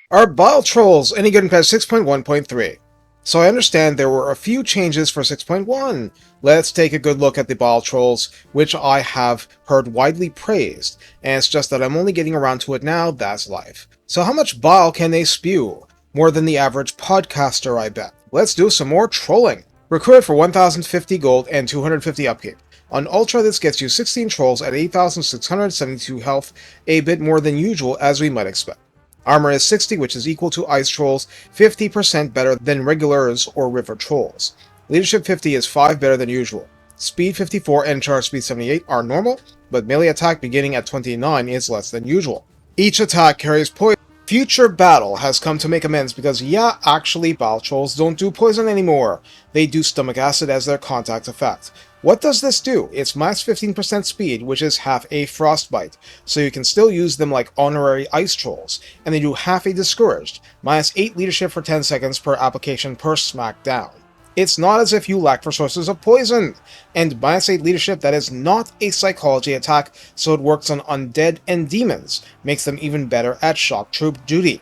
Are Bile Trolls any good in patch 6.1.3? So I understand there were a few changes for 6.1. Let's take a good look at the Bile Trolls, which I have heard widely praised, and it's just that I'm only getting around to it now, that's life. So how much bile can they spew? More than the average podcaster, I bet. Let's do some more trolling. Recruit for 1050 gold and 250 upkeep. On Ultra, this gets you 16 trolls at 8672 health, a bit more than usual as we might expect. Armor is 60, which is equal to Ice Trolls, 50% better than regulars or River Trolls. Leadership 50 is 5 better than usual. Speed 54 and Charge Speed 78 are normal, but melee attack beginning at 29 is less than usual. Each attack carries poison. Future Battle has come to make amends because yeah, actually Bile Trolls don't do poison anymore. They do stomach acid as their contact effect. What does this do? It's minus 15% speed, which is half a frostbite, so you can still use them like honorary ice trolls, and they do half a discouraged, minus 8 leadership for 10 seconds per application per smackdown. It's not as if you lack for sources of poison, and minus 8 leadership that is not a psychology attack, so it works on undead and demons, makes them even better at shock troop duty.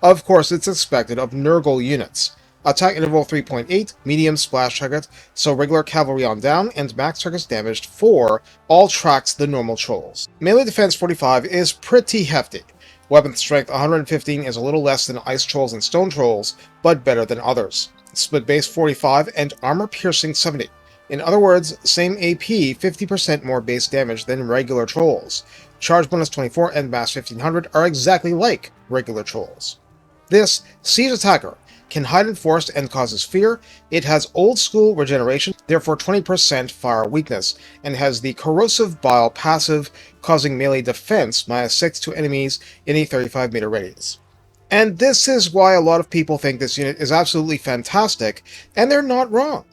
Of course, it's expected of Nurgle units. Attack interval 3.8, medium splash target, so regular cavalry on down, and max targets damaged 4, all tracks the normal trolls. Melee defense 45 is pretty hefty. Weapon strength 115 is a little less than ice trolls and stone trolls, but better than others. Split base 45 and armor piercing 70. In other words, same AP, 50% more base damage than regular trolls. Charge bonus 24 and mass 1500 are exactly like regular trolls. This Siege Attacker can hide in forest and causes fear. It has old school regeneration, therefore 20% fire weakness, and has the Corrosive Bile passive, causing melee defense minus 6 to enemies in a 35 meter radius. And this is why a lot of people think this unit is absolutely fantastic, and they're not wrong.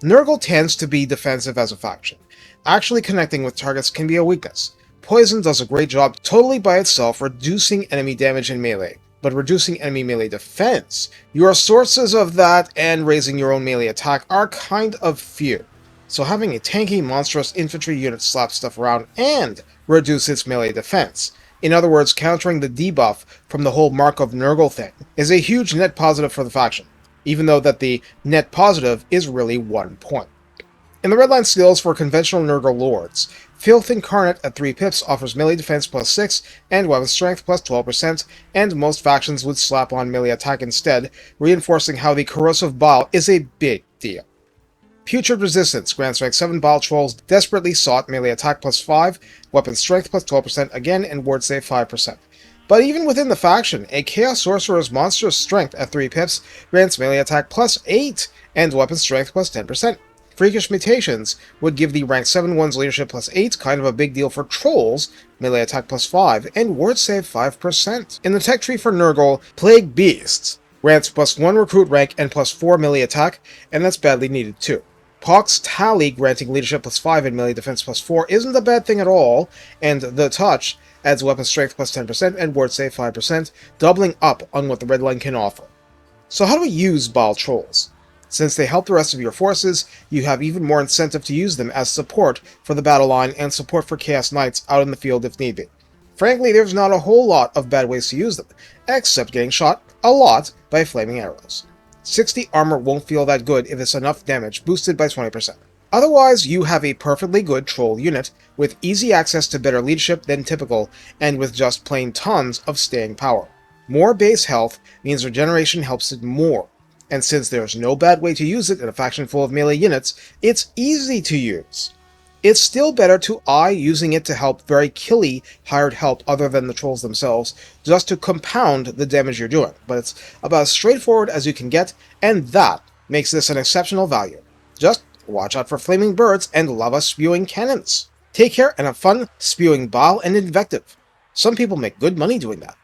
Nurgle tends to be defensive as a faction. Actually connecting with targets can be a weakness. Poison does a great job totally by itself reducing enemy damage in melee, but reducing enemy melee defense. Your sources of that and raising your own melee attack are kind of few. So having a tanky, monstrous infantry unit slap stuff around and reduce its melee defense, in other words, countering the debuff from the whole Mark of Nurgle thing, is a huge net positive for the faction, even though that the net positive is really 1 point. In the redline skills for conventional Nurgle lords, Filth Incarnate at 3 pips offers melee defense plus 6 and weapon strength plus 12%, and most factions would slap on melee attack instead, reinforcing how the Corrosive Bile is a big deal. Putrid Resistance grants rank 7 Bile Trolls desperately sought melee attack plus 5, weapon strength plus 12% again, and ward save 5%. But even within the faction, a Chaos Sorcerer's monstrous strength at 3 pips grants melee attack plus 8, and weapon strength plus 10%. Freakish Mutations would give the rank 7 one's leadership plus 8, kind of a big deal for trolls, melee attack plus 5, and ward save 5%. In the tech tree for Nurgle, Plague Beasts grants plus 1 recruit rank and plus 4 melee attack, and that's badly needed too. Pox Tally granting leadership plus 5 and melee defense plus 4 isn't a bad thing at all, and The Touch adds weapon strength plus 10% and ward save 5%, doubling up on what the red line can offer. So how do we use Bile Trolls? Since they help the rest of your forces, you have even more incentive to use them as support for the battle line and support for Chaos Knights out in the field if need be. Frankly, there's not a whole lot of bad ways to use them, except getting shot a lot by flaming arrows. 60 armor won't feel that good if it's enough damage boosted by 20%. Otherwise, you have a perfectly good troll unit, with easy access to better leadership than typical, and with just plain tons of staying power. More base health means regeneration helps it more, and since there's no bad way to use it in a faction full of melee units, it's easy to use. It's still better to eye using it to help very killy hired help other than the trolls themselves, just to compound the damage you're doing, but it's about as straightforward as you can get, and that makes this an exceptional value. Just watch out for flaming birds and lava-spewing cannons. Take care and have fun spewing bile and invective. Some people make good money doing that.